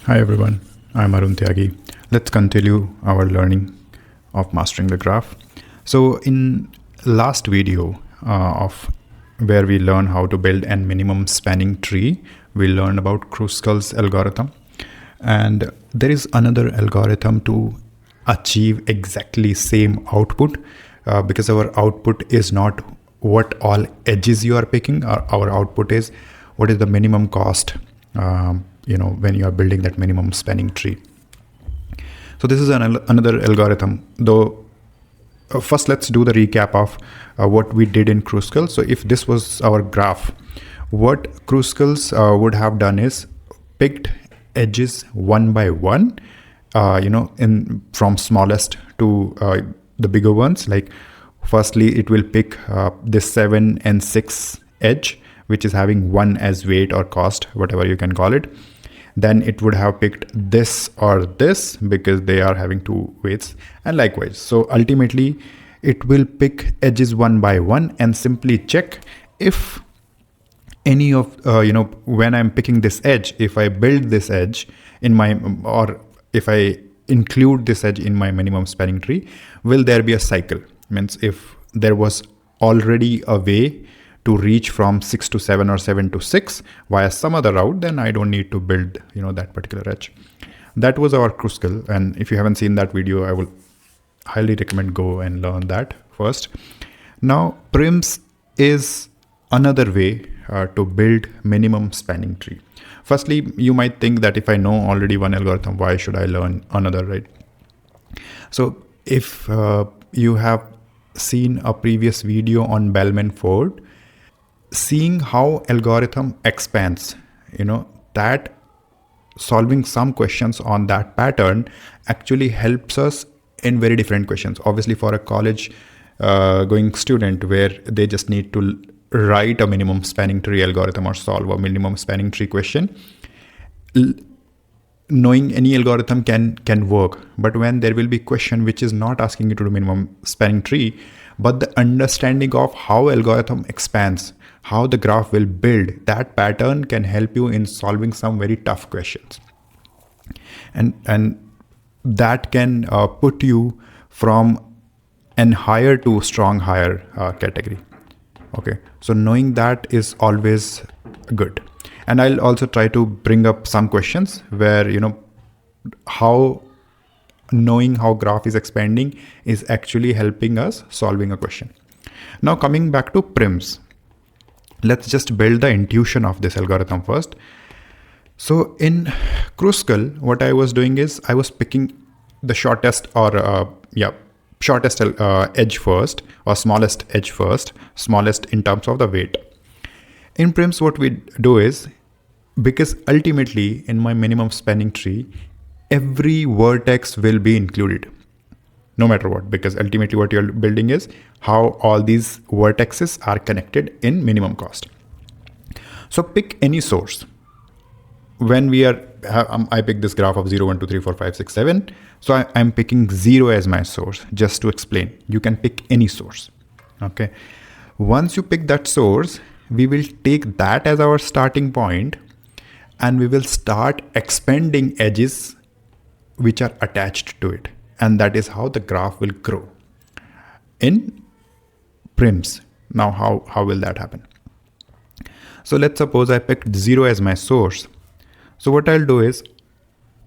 Hi everyone, I'm Arun Tyagi. Let's continue our learning of mastering the graph. So in last video of where we learn how to build an minimum spanning tree, we learned about Kruskal's algorithm. And there is another algorithm to achieve exactly same output because our output is not what all edges you are picking. Our output is what is the minimum cost when you are building that minimum spanning tree. So this is another algorithm, though. First, let's do the recap of what we did in Kruskal. So if this was our graph, what Kruskal's would have done is picked edges one by one, from smallest to the bigger ones. Like firstly, it will pick this 7 and 6 edge, which is having 1 as weight or cost, whatever you can call it. Then it would have picked this or this because they are having 2 weights, and likewise. So ultimately it will pick edges one by one and simply check if any of when I'm picking this edge, if I build this edge in my, or if I include this edge in my minimum spanning tree, will there be a cycle? Means if there was already a way to reach from 6 to 7 or 7 to 6 via some other route, then I don't need to build that particular edge. That was our Kruskal, and if you haven't seen that video, I will highly recommend go and learn that first. Now Prim's is another way to build minimum spanning tree. Firstly, you might think that if I know already one algorithm, why should I learn another, right? So if you have seen a previous video on Bellman-Ford, seeing how algorithm expands, that solving some questions on that pattern actually helps us in very different questions. Obviously for a college going student where they just need to write a minimum spanning tree algorithm or solve a minimum spanning tree question, knowing any algorithm can work. But when there will be question which is not asking you to do minimum spanning tree, but the understanding of how algorithm expands, how the graph will build, that pattern can help you in solving some very tough questions. And that can put you from an higher to strong higher category. Okay, so knowing that is always good. And I'll also try to bring up some questions where, how knowing how graph is expanding is actually helping us solving a question. Now coming back to Prim's, let's just build the intuition of this algorithm first. So in Kruskal, what I was doing is I was picking the shortest edge first, or smallest edge first, smallest in terms of the weight. In Prim's, what we do is, because ultimately in my minimum spanning tree, every vertex will be included no matter what, because ultimately what you're building is how all these vertexes are connected in minimum cost. So pick any source. When we are, I pick this graph of 0, 1, 2, 3, 4, 5, 6, 7. So I'm picking 0 as my source, just to explain. You can pick any source. Okay. Once you pick that source, we will take that as our starting point and we will start expanding edges which are attached to it. And that is how the graph will grow in Prim's. Now, how will that happen? So let's suppose I picked 0 as my source. So what I'll do is,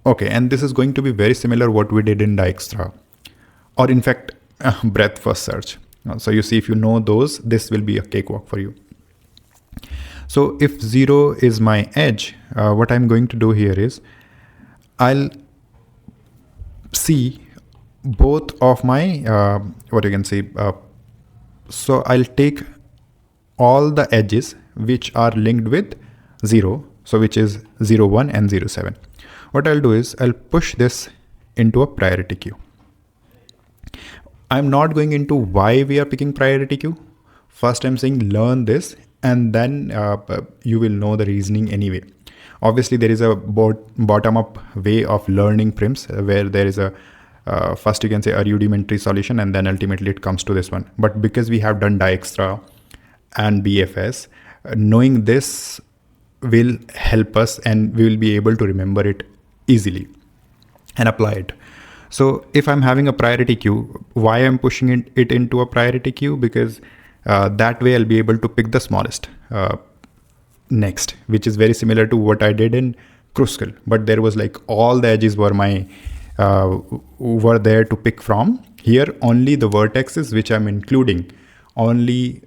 okay, and this is going to be very similar what we did in Dijkstra, or in fact, breadth first search. So you see, if you know those, this will be a cakewalk for you. So if 0 is my edge, what I'm going to do here is, I'll see both of my, so I'll take all the edges which are linked with 0, so which is 0, 1 and 0, 7. What I'll do is I'll push this into a priority queue. I'm not going into why we are picking priority queue. First I'm saying learn this, and then you will know the reasoning anyway. Obviously there is a bottom-up way of learning Prims where there is a first you can say a rudimentary solution and then ultimately it comes to this one. But because we have done Dijkstra and BFS, knowing this will help us and we will be able to remember it easily and apply it. So if I'm having a priority queue, why I'm pushing it into a priority queue? Because that way I'll be able to pick the smallest next, which is very similar to what I did in Kruskal. But there was like all the edges were were there to pick from. Here only the vertexes which I'm including, only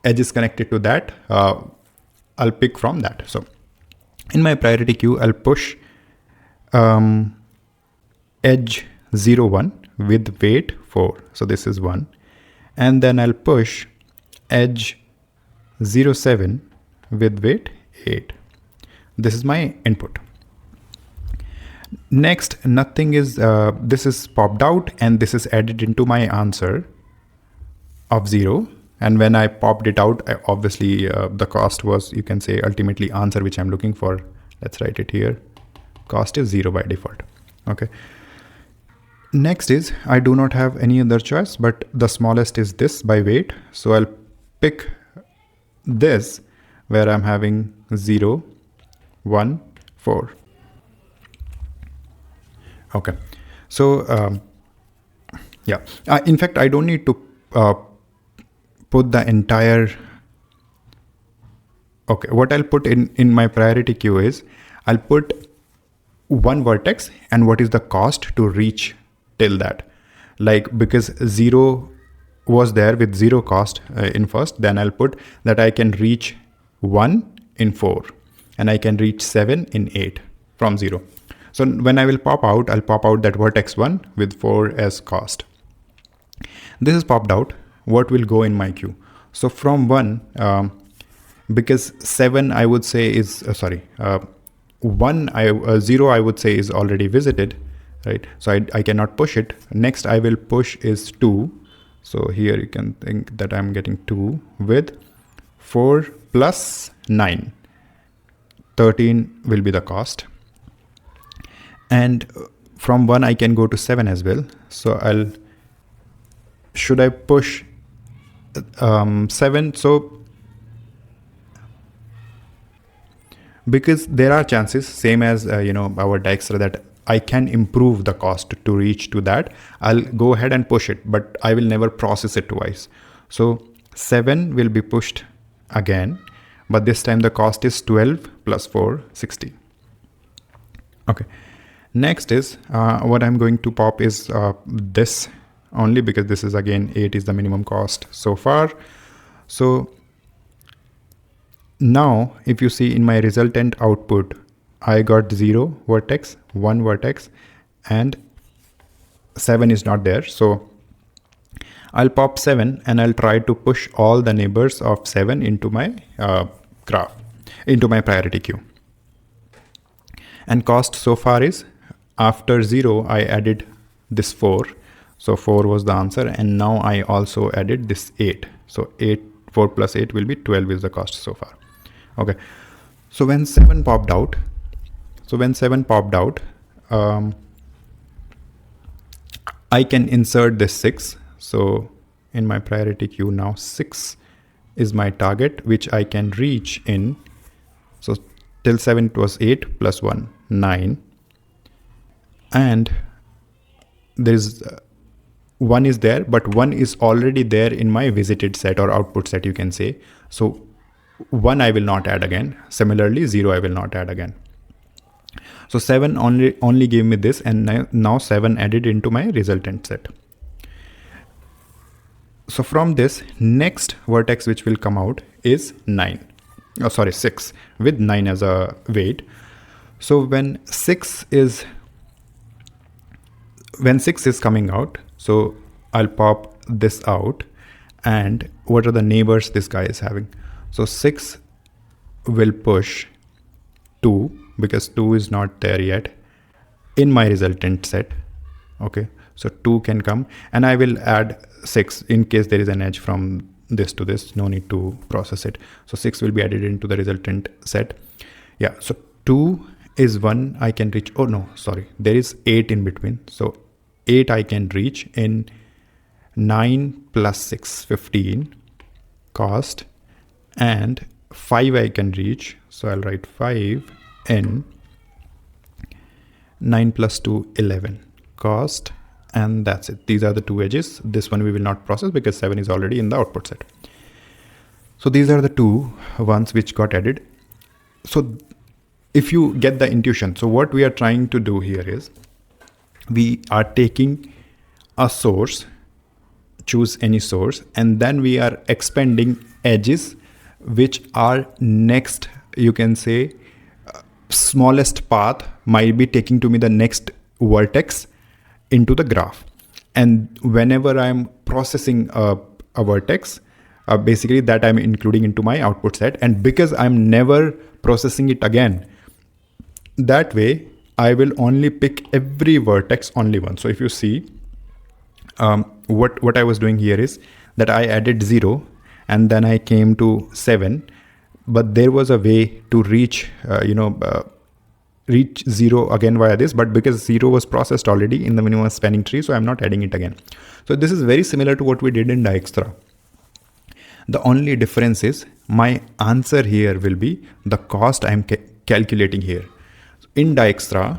edges connected to that, I'll pick from that. So in my priority queue, I'll push edge 0, 1 with weight 4. So this is 1. And then I'll push edge 0, 7 with weight 8. This is my input. Next, nothing is, this is popped out and this is added into my answer of 0. And when I popped it out, obviously the cost was, you can say, ultimately answer which I'm looking for. Let's write it here. Cost is 0 by default. Okay. Next is, I do not have any other choice, but the smallest is this by weight. So I'll pick this where I'm having 0, 1, 4. Okay. So yeah, in fact, I don't need to put the entire. Okay, what I'll put in my priority queue is, I'll put one vertex and what is the cost to reach till that. Like, because 0 was there with 0 cost in first, then I'll put that I can reach 1 in 4 and I can reach 7 in 8 from 0. So when I will pop out, I'll pop out that vertex 1 with 4 as cost. This is popped out. What will go in my queue? So from 1, because 7 I would say is, 0 I would say is already visited, right? So I cannot push it. Next I will push is 2. So here you can think that I'm getting 2 with 4 plus 9. 13 will be the cost. And from 1 I can go to 7 as well. So should I push 7? So because there are chances, same as our Dijkstra, that I can improve the cost to reach to that, I'll go ahead and push it, but I will never process it twice. So 7 will be pushed again, but this time the cost is 12 plus 4, 16. Okay. Next is what I'm going to pop is this only, because this is again 8 is the minimum cost so far. So now if you see in my resultant output, I got 0 vertex, 1 vertex, and 7 is not there. So I'll pop 7 and I'll try to push all the neighbors of 7 into my graph, into my priority queue. And cost so far is, after 0, I added this 4. So 4 was the answer. And now I also added this 8. So 4 plus 8 will be 12 is the cost so far. Okay. So when 7 popped out, I can insert this 6. So in my priority queue now, 6 is my target, which I can reach in. So till 7 it was 8 plus 1, 9. And there's 1 is there, but 1 is already there in my visited set or output set, you can say. So 1 I will not add again. Similarly, 0 I will not add again. So 7 only gave me this, and now 7 added into my resultant set. So from this, next vertex which will come out is 6 with 9 as a weight. So when 6 is coming out, so I'll pop this out, and what are the neighbors this guy is having? So 6 will push 2, because 2 is not there yet in my resultant set. Okay, so 2 can come, and I will add 6 in case there is an edge from this to this. No need to process it. So 6 will be added into the resultant set. Yeah, so 2 is 1 I can reach. Oh no, sorry, there is 8 in between. So 8 I can reach in 9 plus 6, 15 cost, and 5 I can reach. So I'll write 5 in 9 plus 2, 11 cost, and that's it. These are the two edges. This one we will not process because 7 is already in the output set. So these are the two ones which got added. So if you get the intuition, so what we are trying to do here is we are taking a source, choose any source, and then we are expanding edges which are next, you can say, smallest path might be taking to me the next vertex into the graph. And whenever I'm processing a vertex, basically that I'm including into my output set. And because I'm never processing it again, that way I will only pick every vertex only once. So if you see, what I was doing here is that I added 0 and then I came to 7, but there was a way to reach reach 0 again via this, but because 0 was processed already in the minimum spanning tree, so I'm not adding it again. So this is very similar to what we did in Dijkstra. The only difference is my answer here will be the cost I'm calculating here. In Dijkstra,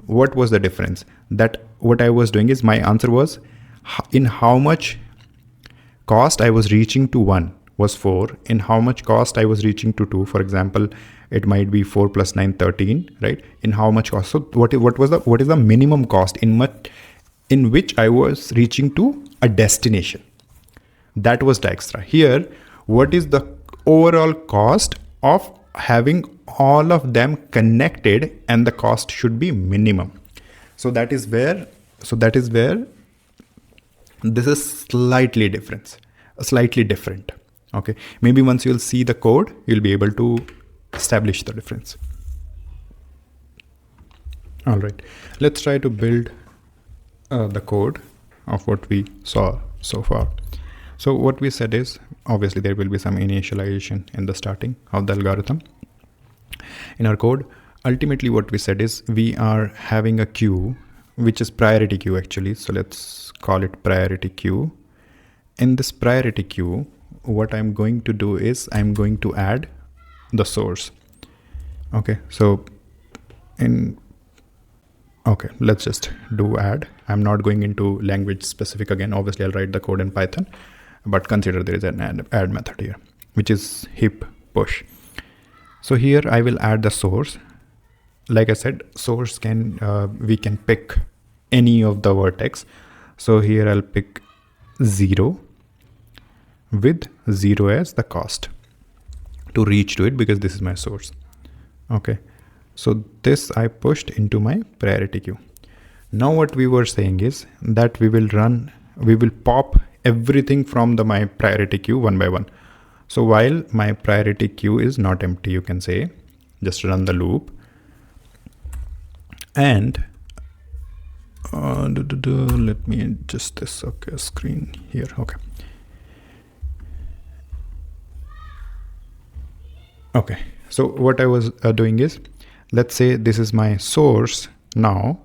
what was the difference? That what I was doing is my answer was in how much cost I was reaching to 1 was 4. In how much cost I was reaching to 2, for example, it might be 4 plus 9, 13, right? In how much cost? So what is the minimum cost in which I was reaching to a destination? That was Dijkstra. Here, what is the overall cost of having all of them connected, and the cost should be minimum. So that is where this is slightly different. Okay, maybe once you'll see the code, you'll be able to establish the difference. All right, let's try to build the code of what we saw so far. So what we said is, obviously there will be some initialization in the starting of the algorithm. In our code, ultimately what we said is we are having a queue, which is priority queue actually. So let's call it priority queue. In this priority queue, what I'm going to do is I'm going to add the source. Okay, so let's just do add. I'm not going into language specific again. Obviously I'll write the code in Python, but consider there is an add method here, which is heap push. So here I will add the source. Like I said, source we can pick any of the vertex. So here I'll pick 0 with 0 as the cost to reach to it, because this is my source. Okay, so this I pushed into my priority queue. Now what we were saying is that we will pop everything from my priority queue one by one. So while my priority queue is not empty, you can say, just run the loop. And let me adjust this. Okay, screen here. Okay, so what I was doing is, let's say this is my source now,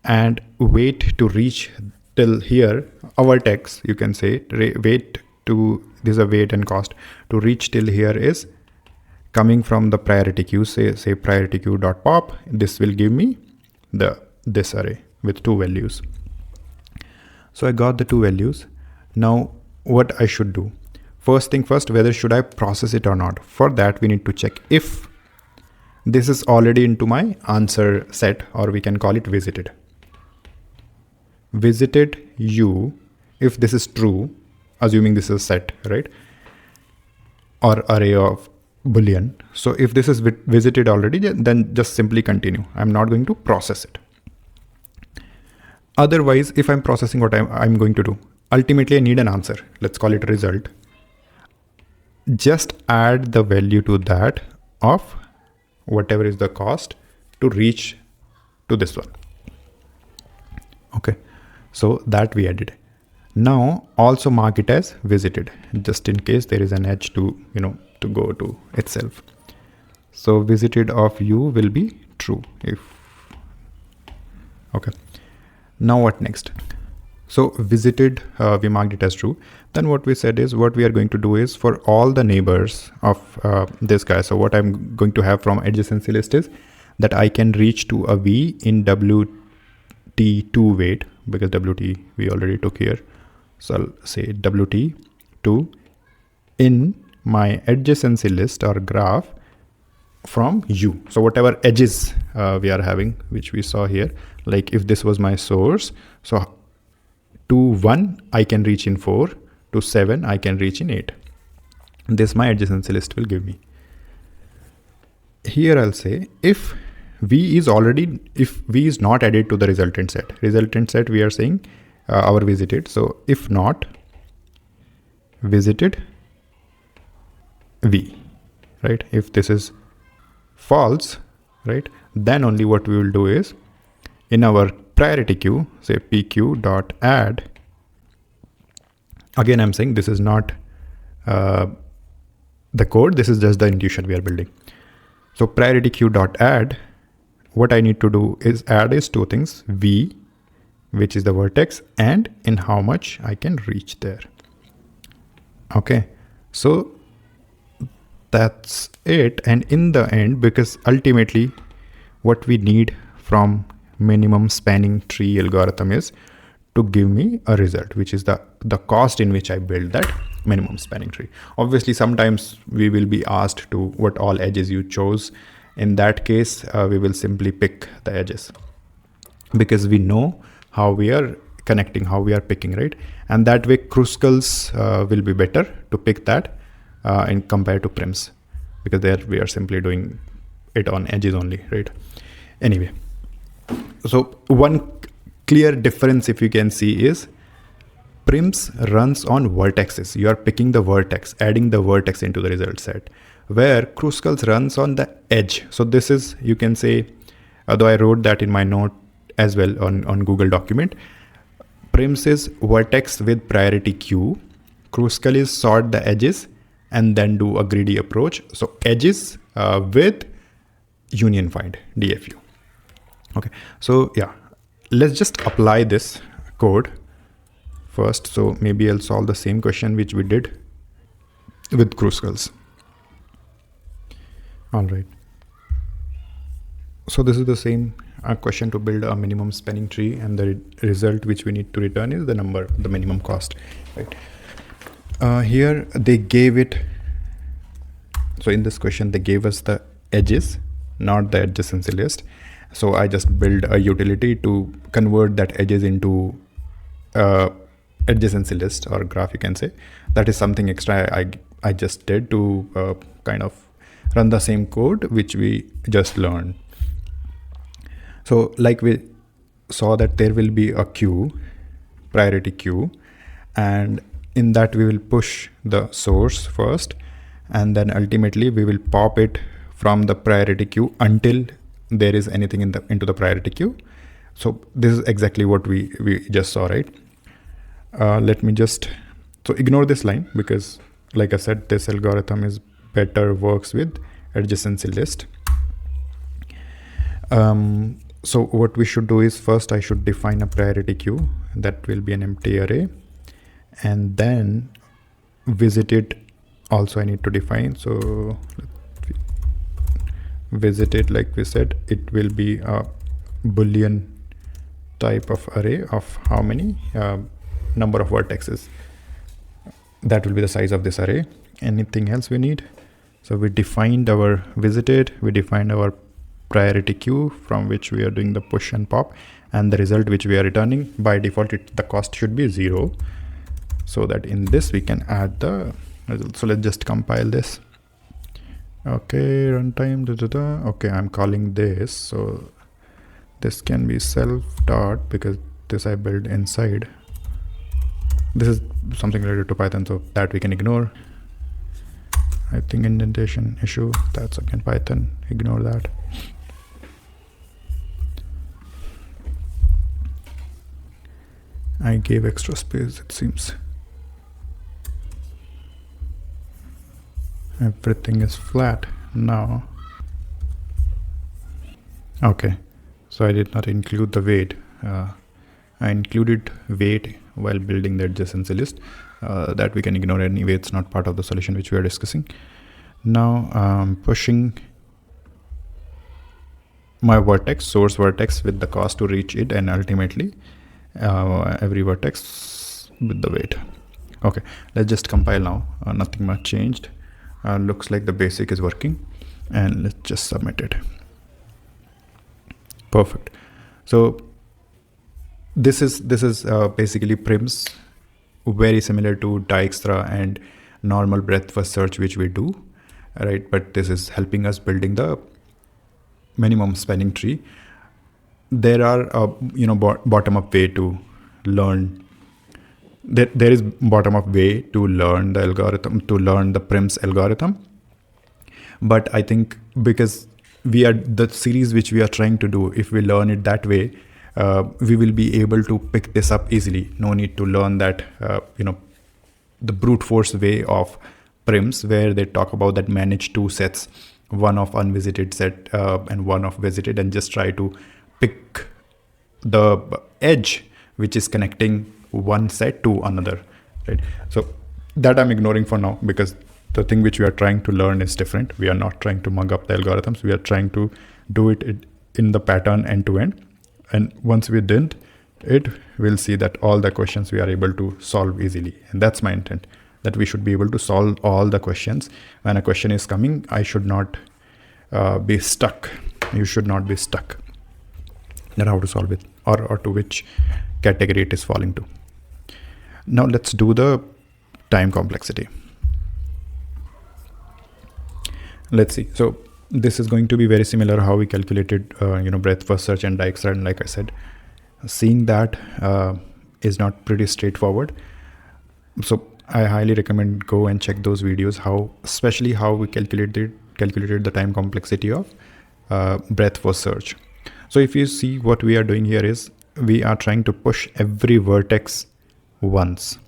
and wait to reach till here, a vertex, you can say, wait to, this is a wait and cost to reach till here is coming from the priority queue. Say priority queue dot pop. This will give me this array with 2 values. So I got the 2 values. Now what I should do? First thing first, whether should I process it or not? For that, we need to check if this is already into my answer set, or we can call it visited. Visited u, if this is true, assuming this is set, right? Or array of Boolean. So if this is visited already, then just simply continue. I'm not going to process it. Otherwise, if I'm processing, what I'm going to do, ultimately I need an answer. Let's call it result. Just add the value to that of whatever is the cost to reach to this one. Okay, so that we added. Now also mark it as visited, just in case there is an edge to go to itself. So visited of u will be true. Okay, now what next? So visited, we marked it as true. Then what we said is, what we are going to do is for all the neighbors of this guy. So what I'm going to have from adjacency list is that I can reach to a V in WT2 weight, because WT we already took here. So I'll say WT2 in my adjacency list or graph from U. So whatever edges we are having, which we saw here, like if this was my source, so to 1 I can reach in 4, to 7 I can reach in 8. This my adjacency list will give me. Here I'll say if V is not added to the resultant set we are saying our visited. So if not visited V, right? If this is false, right, then only what we will do is in our priority queue, say pq dot add. Again, I'm saying this is not the code, this is just the intuition we are building. So priority queue dot add, what I need to do is add is two things: V, which is the vertex, and in how much I can reach there. Okay, so that's it. And in the end, because ultimately what we need from minimum spanning tree algorithm is to give me a result, which is the cost in which I build that minimum spanning tree. Obviously, sometimes we will be asked to what all edges you chose. In that case, we will simply pick the edges because we know how we are connecting, how we are picking, right? And that way Kruskal's will be better to pick that in compared to Prim's, because there we are simply doing it on edges only, right? Anyway, so one clear difference, if you can see, is Prim's runs on vertexes. You are picking the vertex, adding the vertex into the result set, where Kruskal's runs on the edge. So this is, you can say, although I wrote that in my note as well on Google document, Prim's is vertex with priority queue. Kruskal is sort the edges and then do a greedy approach. So edges with union find, DFU. Okay, so yeah, let's just apply this code first. So maybe I'll solve the same question which we did with Kruskal's. All right. So this is the same question to build a minimum spanning tree, and the result which we need to return is the number, the minimum cost, right? Here they gave it. So in this question, they gave us the edges, not the adjacency list. So I just build a utility to convert that edges into adjacency list or graph, you can say. That is something extra I just did to kind of run the same code which we just learned. So like we saw that there will be a queue, priority queue, and in that we will push the source first, and then ultimately we will pop it from the priority queue until there is anything into the priority queue. So this is exactly what we just saw, right? Let me just, so ignore this line, because like I said, this algorithm is better, works with adjacency list. So what we should do is first I should define a priority queue that will be an empty array, and then visited also I need to define. So visited, like we said, it will be a Boolean type of array of how many number of vertexes. That will be the size of this array. Anything else we need? So we defined our visited, we defined our priority queue from which we are doing the push and pop, and the result which we are returning. By default, the cost should be 0, so that in this we can add the result. So let's just compile this. Okay, runtime, okay, I'm calling this. So this can be self dot, because this I built inside. This is something related to Python, so that we can ignore. I think indentation issue, that's again Python, ignore that. I gave extra space, it seems. Everything is flat now. Okay, so I did not include the weight. I included weight while building the adjacency list. That we can ignore anyway, it's not part of the solution which we are discussing. Now pushing my vertex, source vertex, with the cost to reach it, and ultimately every vertex with the weight. Okay, let's just compile now. Nothing much changed. Looks like the basic is working, and let's just submit it. Perfect. So this is basically Prim's, very similar to Dijkstra and normal breadth first search which we do, right? But this is helping us building the minimum spanning tree. There are bottom up way to learn. There is bottom up way to learn the algorithm, to learn the Prim's algorithm. But I think because we are the series which we are trying to do, if we learn it that way, we will be able to pick this up easily. No need to learn that the brute force way of Prim's, where they talk about that manage two sets, one of unvisited set and one of visited, and just try to pick the edge which is connecting one set to another, right? So that I'm ignoring for now, because the thing which we are trying to learn is different. We are not trying to mug up the algorithms. We are trying to do it in the pattern end to end. And once we did it, we'll see that all the questions we are able to solve easily. And that's my intent, that we should be able to solve all the questions. When a question is coming, I should not be stuck. You should not be stuck that how to solve it, or to which category it is falling to. Now let's do the time complexity. Let's see. So this is going to be very similar how we calculated breadth first search and Dijkstra, and like I said, seeing that is not pretty straightforward. So I highly recommend go and check those videos, especially how we calculated the time complexity of breadth first search. So if you see, what we are doing here is we are trying to push every vertex once,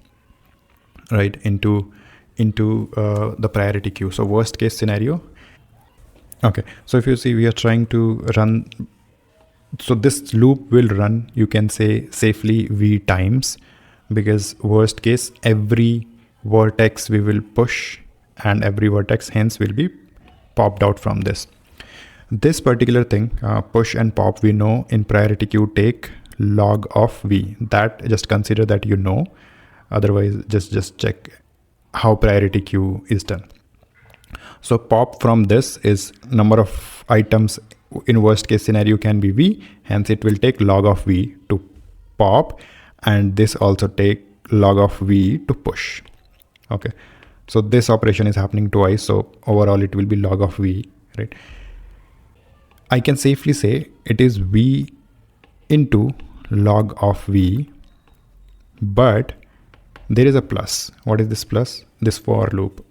right, into the priority queue. So worst case scenario. Okay, so if you see, we are trying to run, so this loop will run, you can say safely, v times, because worst case every vertex we will push, and every vertex hence will be popped out from this. This particular thing, push and pop, we know in priority queue take log of v. That just consider that otherwise just check how priority queue is done. So pop from this is number of items in worst case scenario can be v, hence it will take log of v to pop, and this also take log of v to push. Okay, so this operation is happening twice, so overall it will be log of v, right? I can safely say it is v into log of v, but there is a plus. What is this plus? This for loop.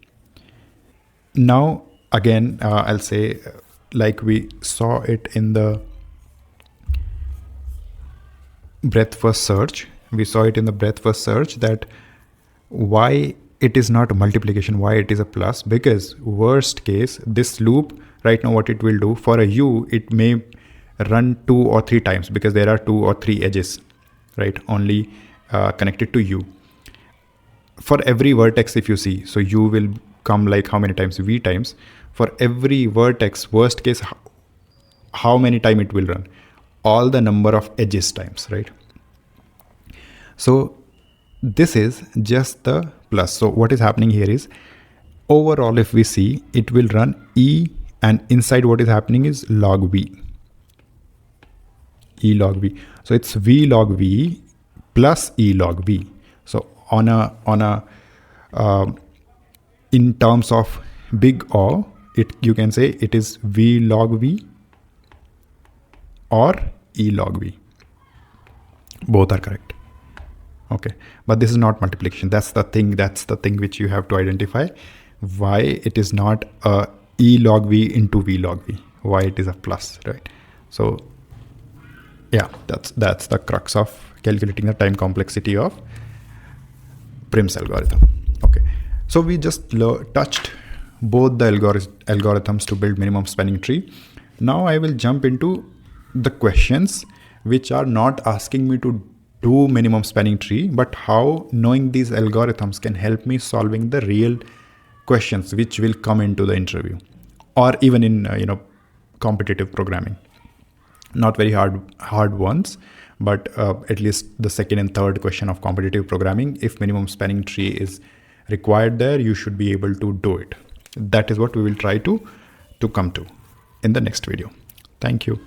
Now again, I'll say, like we saw it in the breadth first search, that why it is not a multiplication, why it is a plus, because worst case, this loop right now, what it will do for a u, it may run 2 or 3 times, because there are 2 or 3 edges, right, only connected to u. For every vertex, if you see, so u will come like how many times? V times. For every vertex, worst case, how many time it will run? All the number of edges times, right? So this is just the plus. So what is happening here is, overall, if we see, it will run e, and inside what is happening is log v, e log v. So it's v log v plus e log v. So on a in terms of big O, you can say it is v log v or e log v. Both are correct. Okay, but this is not multiplication. That's the thing which you have to identify, why it is not a e log v into v log v, why it is a plus, right? So yeah, that's the crux of calculating the time complexity of Prim's algorithm. Okay, so we just touched both the algorithms to build minimum spanning tree. Now I will jump into the questions which are not asking me to do minimum spanning tree, but how knowing these algorithms can help me solving the real questions which will come into the interview, or even in competitive programming. Not very hard ones, but at least the second and third question of competitive programming, if minimum spanning tree is required there, you should be able to do it. That is what we will try to come to in the next video. Thank you.